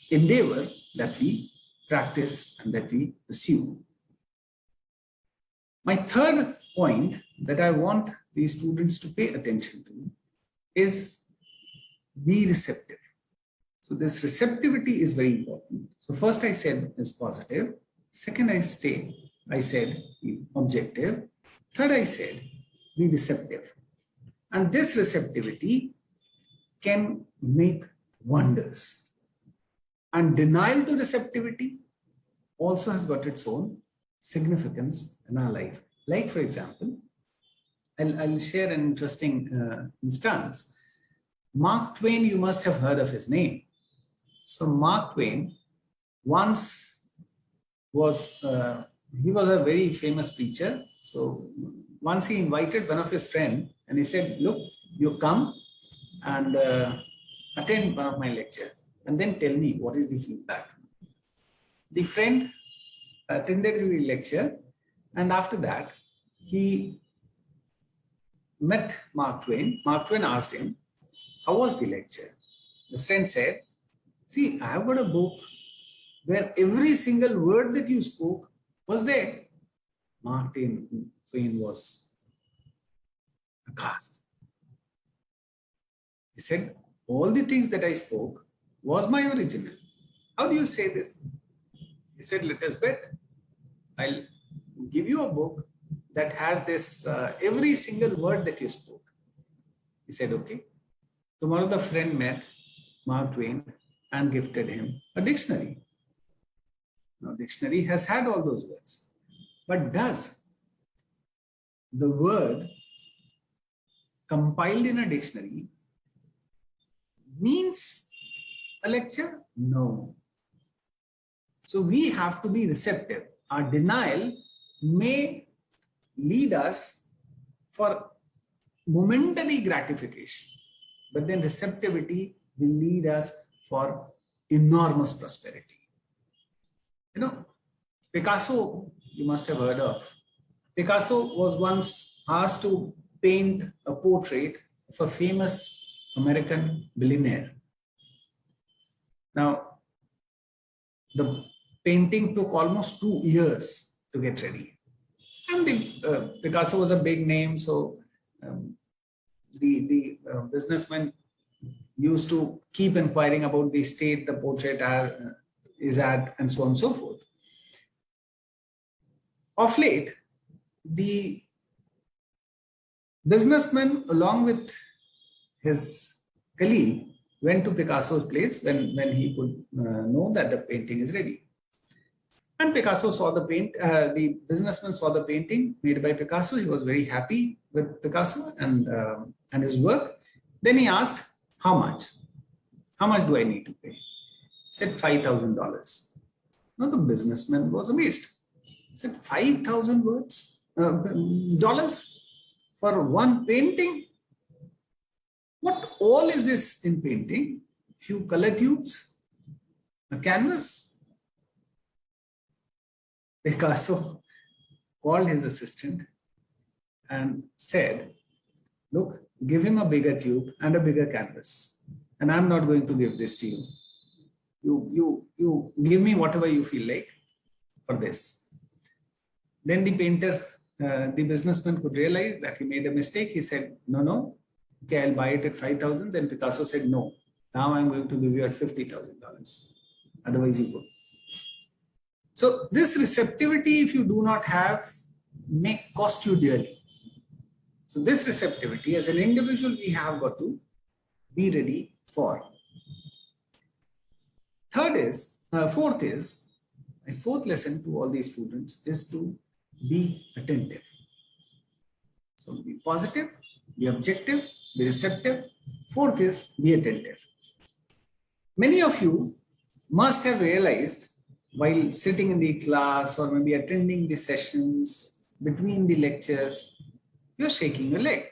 S5: endeavor that we practice and that we pursue. My third point that I want the students to pay attention to is be receptive. So this receptivity is very important. So first I said is positive. Second I said be objective. Third I said be receptive. And this receptivity can make wonders. And denial to receptivity also has got its own significance in our life. Like, for example, I'll share an interesting instance. Mark Twain, you must have heard of his name. So Mark Twain once was, he was a very famous preacher. So once he invited one of his friends and he said, look, you come and attend one of my lectures and then tell me what is the feedback. The friend attended the lecture, and after that he met Mark Twain. Mark Twain asked him, how was the lecture? The friend said, see, I have got a book where every single word that you spoke was there. Mark Twain was aghast. He said, all the things that I spoke was my original. How do you say this? He said, let us bet. I'll give you a book that has this, every single word that you spoke. He said, okay. Tomorrow the friend met Mark Twain and gifted him a dictionary. Now, dictionary has had all those words. But does the word compiled in a dictionary means a lecture? No. So we have to be receptive. Our denial may lead us for momentary gratification, but then receptivity will lead us for enormous prosperity. You know, Picasso, you must have heard of. Picasso was once asked to paint a portrait of a famous American billionaire. Now, the painting took almost 2 years to get ready. And Picasso was a big name, so the businessman used to keep inquiring about the state the portrait is at, and so on and so forth. Of late, the businessman, along with his colleague, went to Picasso's place when he could know that the painting is ready. And Picasso saw the the businessman saw the painting made by Picasso. He was very happy with Picasso and his work. Then he asked, how much? How much do I need to pay? He said, $5,000. Now the businessman was amazed. He said, $5,000 dollars for one painting? What all is this in painting? Few color tubes, a canvas. Picasso called his assistant and said, look, give him a bigger tube and a bigger canvas. And I'm not going to give this to you. You give me whatever you feel like for this. Then the painter, the businessman could realize that he made a mistake. He said, no, okay, I'll buy it at 5,000. Then Picasso said, no, now I'm going to give you at $50,000. Otherwise you go. So this receptivity, if you do not have, may cost you dearly. So this receptivity as an individual, we have got to be ready for. Fourth is, my fourth lesson to all these students is to be attentive. So be positive, be objective, be receptive. Fourth is be attentive. Many of you must have realized while sitting in the class or maybe attending the sessions between the lectures, you're shaking your leg.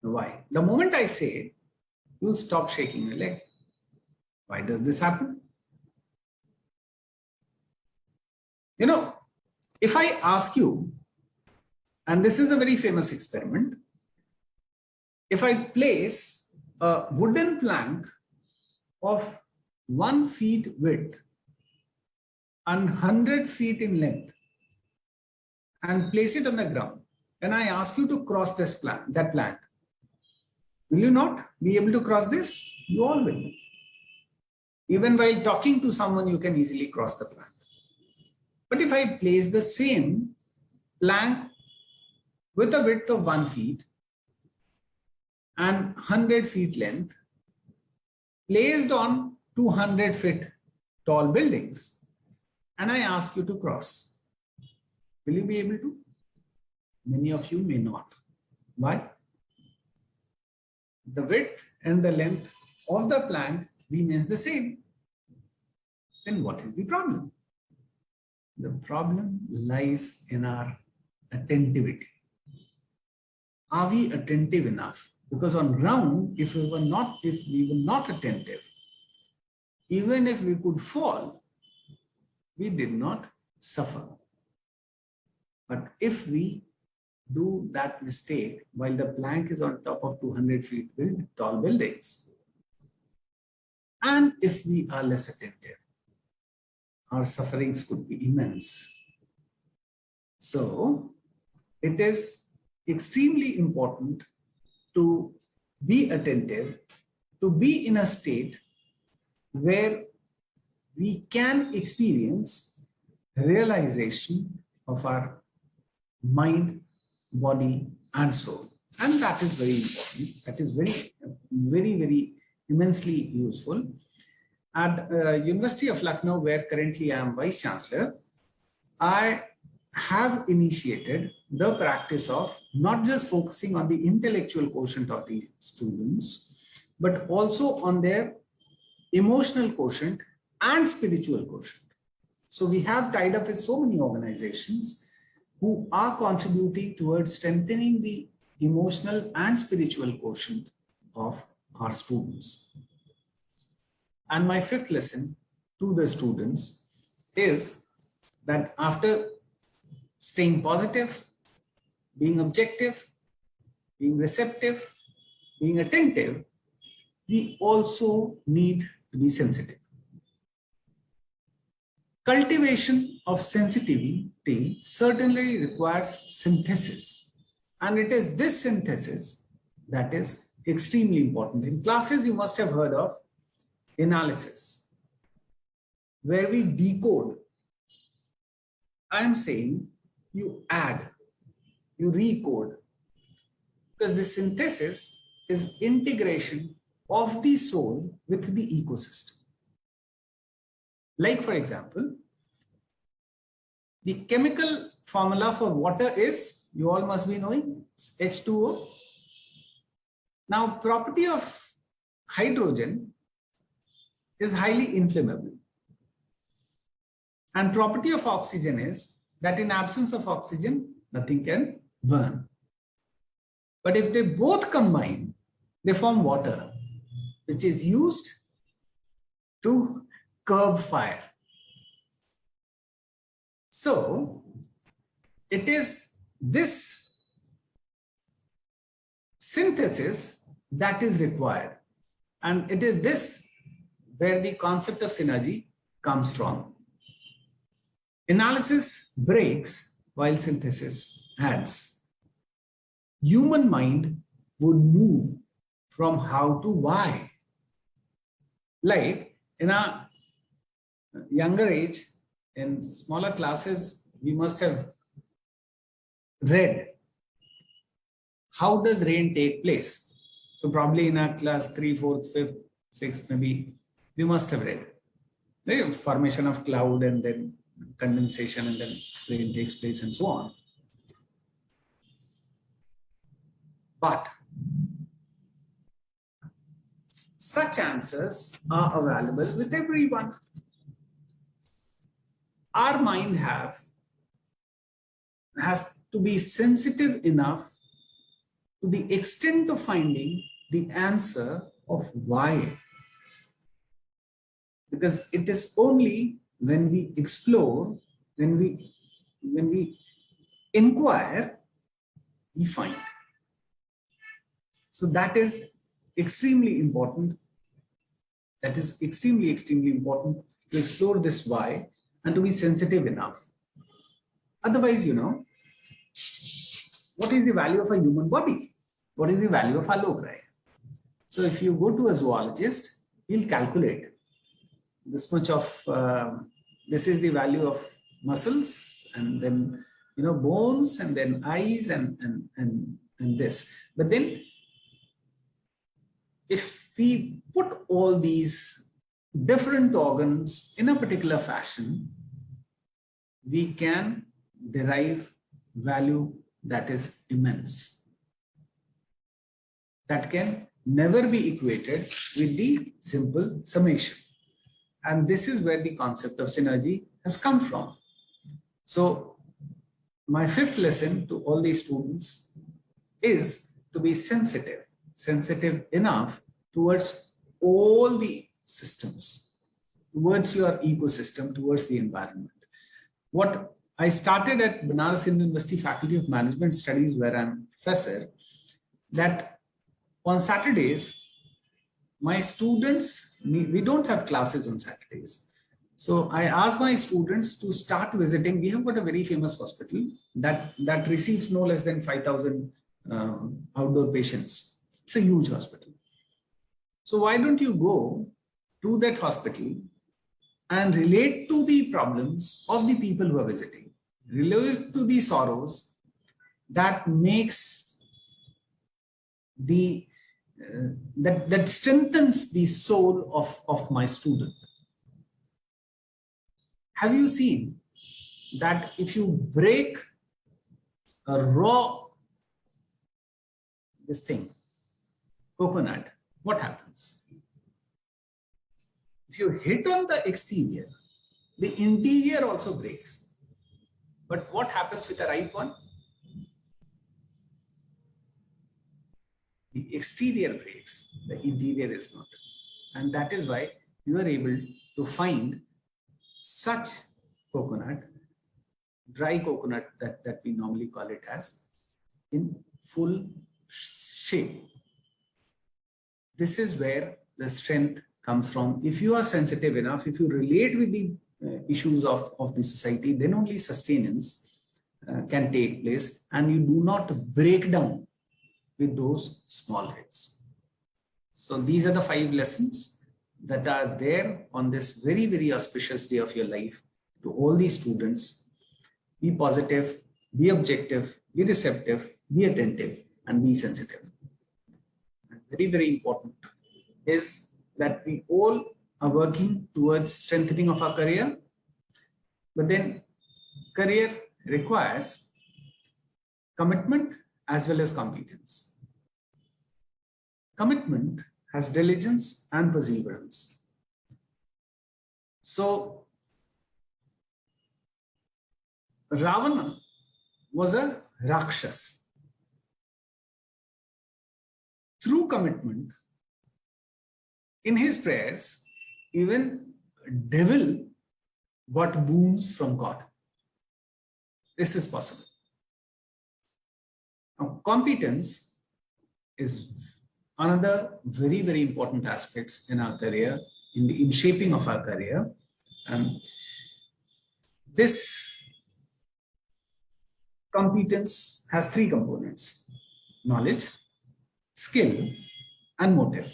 S5: Why? The moment I say, you'll stop shaking your leg. Why does this happen? You know, if I ask you, and this is a very famous experiment, if I place a wooden plank of 1 feet width and 100 feet in length and place it on the ground, and I ask you to cross that plank, will you not be able to cross this? You all will. Even while talking to someone, you can easily cross the plank. But if I place the same plank with a width of 1 feet and 100 feet length, placed on 200 feet tall buildings, and I ask you to cross, will you be able to? Many of you may not. Why? The width and the length of the plank remains the same. Then what is the problem? The problem lies in our attentivity. Are we attentive enough? Because on ground, if we were not attentive, even if we could fall, we did not suffer. But if we do that mistake while the plank is on top of 200 feet tall buildings, and if we are less attentive, our sufferings could be immense. So it is extremely important to be attentive, to be in a state where we can experience realization of our mind, body, and soul. And that is very important. That is very immensely useful. At University of Lucknow, where currently I am Vice Chancellor, I have initiated the practice of not just focusing on the intellectual quotient of the students, but also on their emotional quotient and spiritual quotient. So we have tied up with so many organizations who are contributing towards strengthening the emotional and spiritual quotient of our students. And my fifth lesson to the students is that after staying positive, being objective, being receptive, being attentive, we also need to be sensitive. Cultivation of sensitivity certainly requires synthesis, and it is this synthesis that is extremely important. In classes, you must have heard of analysis, where we decode. I am saying you add, you recode, because the synthesis is integration of the soul with the ecosystem. Like, for example, the chemical formula for water is, you all must be knowing, it's H2O. Now, property of hydrogen is highly inflammable. And property of oxygen is that in absence of oxygen, nothing can burn. But if they both combine, they form water, which is used to curb fire. So it is this synthesis that is required. And it is this where the concept of synergy comes from. Analysis breaks while synthesis adds. Human mind would move from how to why. Like in a younger age, in smaller classes, we must have read how does rain take place. So probably in our class 3, 4th, 5th, 6th, maybe we must have read the formation of cloud and then condensation and then rain takes place and so on. But such answers are available with everyone. Our mind has to be sensitive enough to the extent of finding the answer of why. Because it is only when we explore when we inquire, we find. So that is extremely important. That is extremely, extremely important to explore this why and to be sensitive enough. Otherwise, what is the value of a human body? What is the value of Alok Rai? So if you go to a zoologist, he'll calculate this much of, this is the value of muscles, and then, bones, and then eyes, and this. But then if we put all these different organs in a particular fashion, we can derive value that is immense, that can never be equated with the simple summation. And this is where the concept of synergy has come from. So my fifth lesson to all these students is to be sensitive enough towards all the systems, towards your ecosystem, towards the environment. What I started at Banaras Hindu University Faculty of Management Studies, where I'm professor, that on Saturdays, my students, we don't have classes on Saturdays. So I asked my students to start visiting. We have got a very famous hospital that receives no less than 5,000 outdoor patients. It's a huge hospital. So why don't you go to that hospital and relate to the problems of the people who are visiting, relate to the sorrows that makes the that strengthens the soul of my student. Have you seen that if you break a raw coconut, what happens? If you hit on the exterior, the interior also breaks. But what happens with the ripe one? The exterior breaks, the interior is not. And that is why you are able to find such coconut, dry coconut that we normally call it as, in full shape. This is where the strength comes from. If you are sensitive enough, if you relate with the issues of the society, then only sustenance can take place, and you do not break down with those small hits. So these are the 5 lessons that are there on this very, very auspicious day of your life to all these students. Be positive, be objective, be receptive, be attentive, and be sensitive. And very, very important is that we all are working towards strengthening of our career, but then career requires commitment as well as competence. Commitment has diligence and perseverance. So Ravana was a Rakshas. Through commitment, in his prayers, even devil got boons from God. This is possible. Now, competence is another very, very important aspects in our career, in shaping of our career. This competence has 3 components: knowledge, skill, and motive.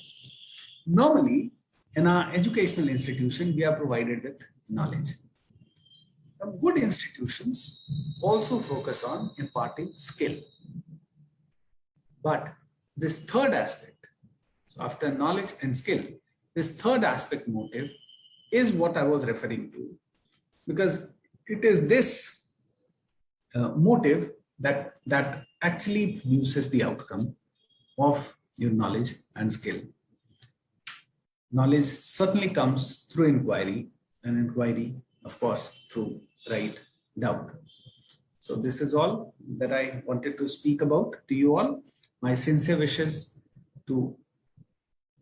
S5: Normally, in our educational institution, we are provided with knowledge. Some good institutions also focus on imparting skill. But this third aspect, so after knowledge and skill, this third aspect, motive, is what I was referring to, because it is this motive that actually produces the outcome of your knowledge and skill. Knowledge certainly comes through inquiry, and inquiry, of course, through right doubt. So this is all that I wanted to speak about to you all. My sincere wishes to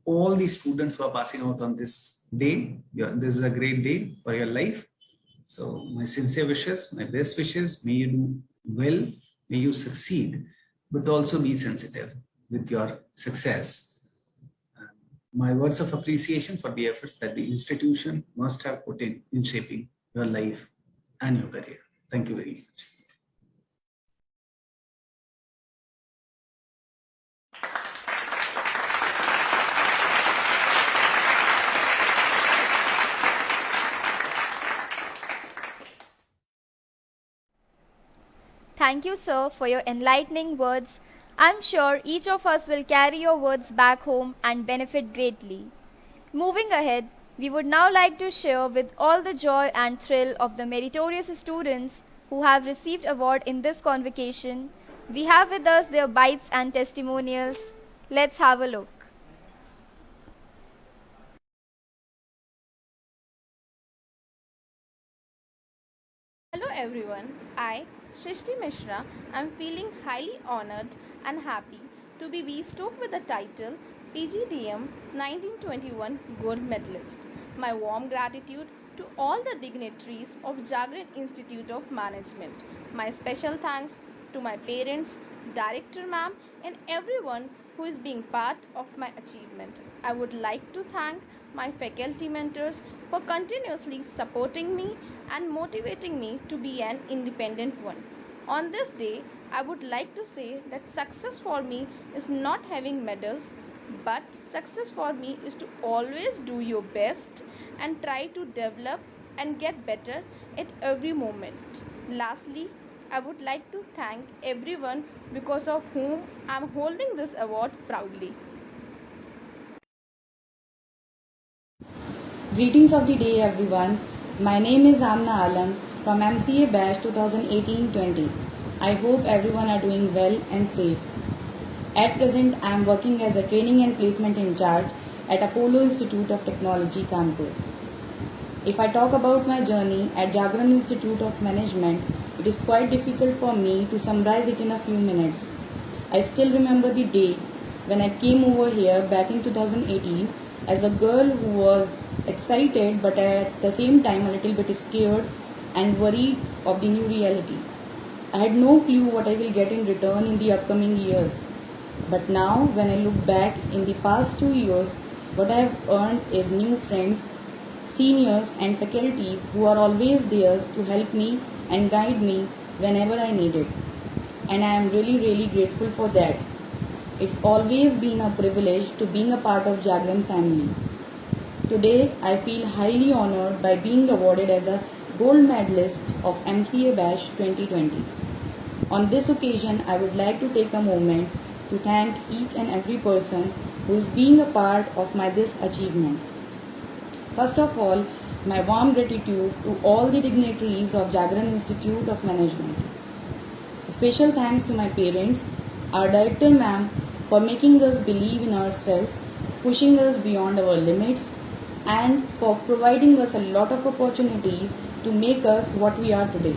S5: all the students who are passing out on this day. This is a great day for your life. So my sincere wishes, my best wishes, may you do well, may you succeed, but also be sensitive with your success. My words of appreciation for the efforts that the institution must have put in shaping your life and your career. Thank you very much.
S1: Thank you, sir, for your enlightening words. I'm sure each of us will carry your words back home and benefit greatly. Moving ahead, we would now like to share with all the joy and thrill of the meritorious students who have received award in this convocation. We have with us their bites and testimonials. Let's have a look.
S6: Hello everyone, I, Shrishti Mishra, am feeling highly honored and happy to be bestowed with the title PGDM 1921 Gold Medalist. My warm gratitude to all the dignitaries of Jagran Institute of Management. My special thanks to my parents, director ma'am, and everyone who is being part of my achievement. I would like to thank my faculty mentors for continuously supporting me and motivating me to be an independent one. On this day, I would like to say that success for me is not having medals, but success for me is to always do your best and try to develop and get better at every moment. Lastly, I would like to thank everyone because of whom I am holding this award proudly.
S7: Greetings of the day everyone. My name is Amna Alam from MCA Batch 2018-20. I hope everyone are doing well and safe. At present, I am working as a training and placement in charge at Apollo Institute of Technology, Kanpur. If I talk about my journey at Jagran Institute of Management, it is quite difficult for me to summarize it in a few minutes. I still remember the day when I came over here back in 2018 as a girl who was excited but at the same time a little bit scared and worried of the new reality. I had no clue what I will get in return in the upcoming years. But now when I look back in the past 2 years, what I have earned is new friends, seniors and faculties who are always there to help me and guide me whenever I need it. And I am really grateful for that. It's always been a privilege to being a part of Jagran family. Today, I feel highly honored by being awarded as a gold medalist of MCA Batch 2020. On this occasion, I would like to take a moment to thank each and every person who is being a part of my this achievement. First of all, my warm gratitude to all the dignitaries of Jagran Institute of Management. A special thanks to my parents, our director ma'am, for making us believe in ourselves, pushing us beyond our limits, and for providing us a lot of opportunities to make us what we are today.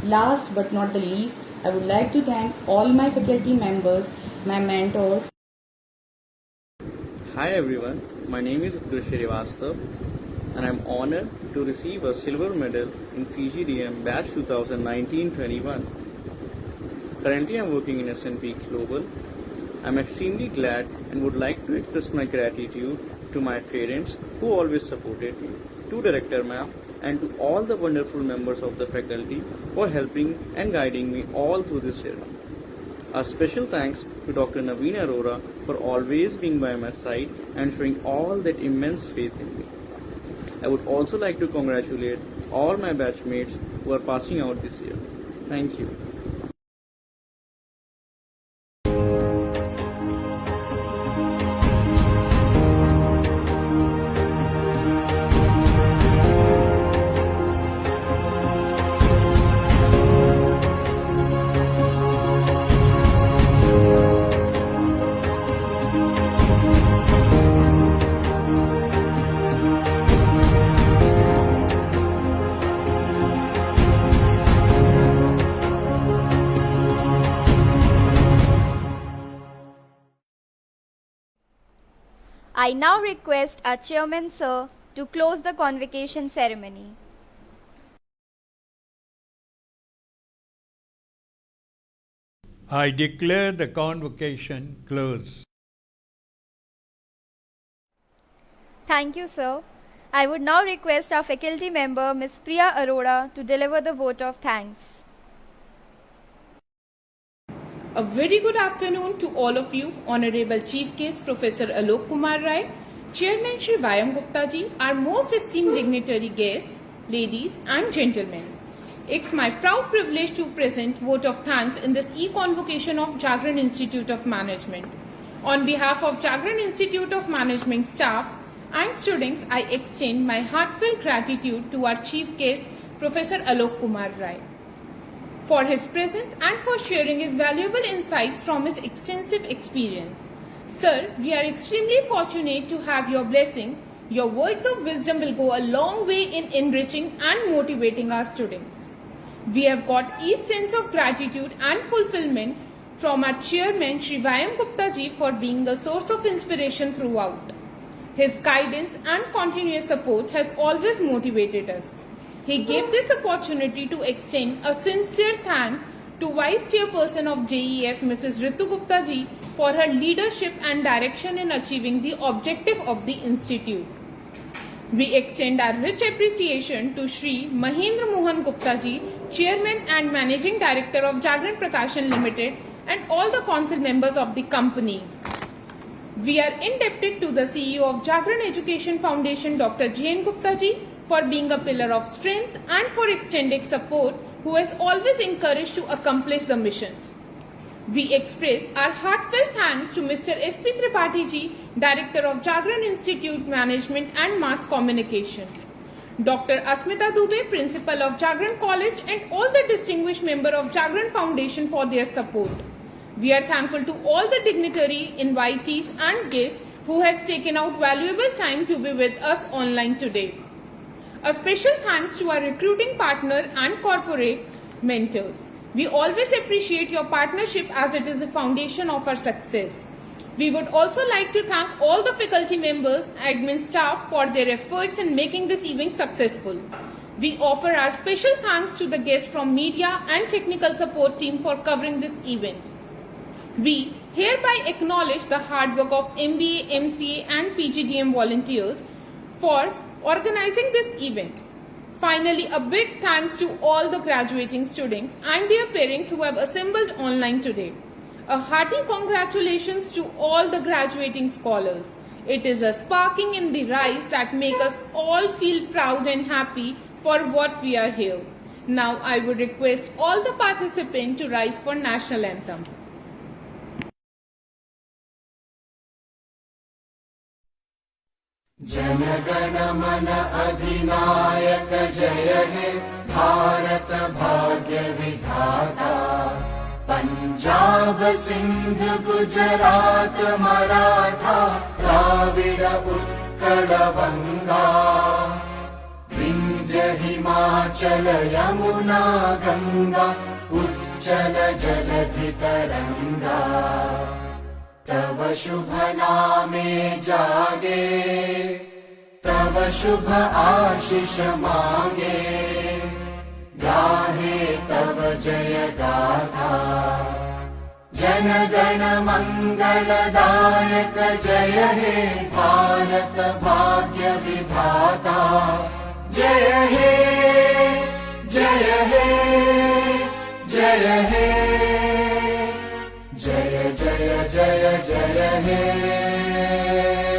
S7: Last but not the least, I would like to thank all my faculty members, my mentors.
S8: Hi everyone, my name is Utkarsh Srivastav and I am honored to receive a silver medal in PGDM Batch 2019-21. Currently I am working in S&P Global. I am extremely glad and would like to express my gratitude to my parents who always supported me, to Director Ma'am and to all the wonderful members of the faculty for helping and guiding me all through this journey. A special thanks to Dr. Naveen Arora for always being by my side and showing all that immense faith in me. I would also like to congratulate all my batchmates who are passing out this year. Thank you.
S1: I now request our chairman, sir, to close the convocation ceremony.
S3: I declare the convocation closed.
S1: Thank you, sir. I would now request our faculty member, Ms. Priya Arora, to deliver the vote of thanks.
S9: A very good afternoon to all of you, Honorable Chief Guest Professor Alok Kumar Rai, Chairman Shri Vyam Gupta ji, our most esteemed dignitary guests, ladies and gentlemen. It's my proud privilege to present vote of thanks in this e-convocation of Jagran Institute of Management. On behalf of Jagran Institute of Management staff and students, I extend my heartfelt gratitude to our Chief Guest, Professor Alok Kumar Rai, for his presence and for sharing his valuable insights from his extensive experience. Sir, we are extremely fortunate to have your blessing. Your words of wisdom will go a long way in enriching and motivating our students. We have got each sense of gratitude and fulfillment from our chairman Shri Vyam Gupta ji for being a source of inspiration throughout. His guidance and continuous support has always motivated us. He gave this opportunity to extend a sincere thanks to Vice Chairperson of JEF Mrs. Ritu Gupta ji for her leadership and direction in achieving the objective of the institute. We extend our rich appreciation to Shri Mahendra Mohan Gupta ji, Chairman and Managing Director of Jagran Prakashan Limited, and all the council members of the company. We are indebted to the CEO of Jagran Education Foundation, Dr. J.N. Gupta ji, for being a pillar of strength and for extending support, who has always encouraged to accomplish the mission. We express our heartfelt thanks to Mr. S.P. Tripathi ji, Director of Jagran Institute Management and Mass Communication, Dr. Asmita Dubey, Principal of Jagran College, and all the distinguished members of Jagran Foundation for their support. We are thankful to all the dignitary invitees and guests who has taken out valuable time to be with us online today. A special thanks to our recruiting partner and corporate mentors. We always appreciate your partnership as it is a foundation of our success. We would also like to thank all the faculty members, admin staff for their efforts in making this event successful. We offer our special thanks to the guests from media and technical support team for covering this event. We hereby acknowledge the hard work of MBA, MCA and PGDM volunteers for organizing this event. Finally, a big thanks to all the graduating students and their parents who have assembled online today. A hearty congratulations to all the graduating scholars. It is a sparking in the rise that make us all feel proud and happy for what we are here. Now I would request all the participants to rise for national anthem.
S2: जनगण मन अधिनायक जय हे भारत भाग्य विधाता पंजाब सिंध गुजरात मराठा द्राविड उत्कल बंगा विंध्य हिमाचल यमुना गंगा उच्चल जलधि तरंगा तव शुभ नामे जागे तव शुभ आशीष मांगे गाहे तव जय गाथा जन गण मंगलदायक जय हे भारत भाग्य विधाता जय हे जय हे जय हे जय जय जय जय हे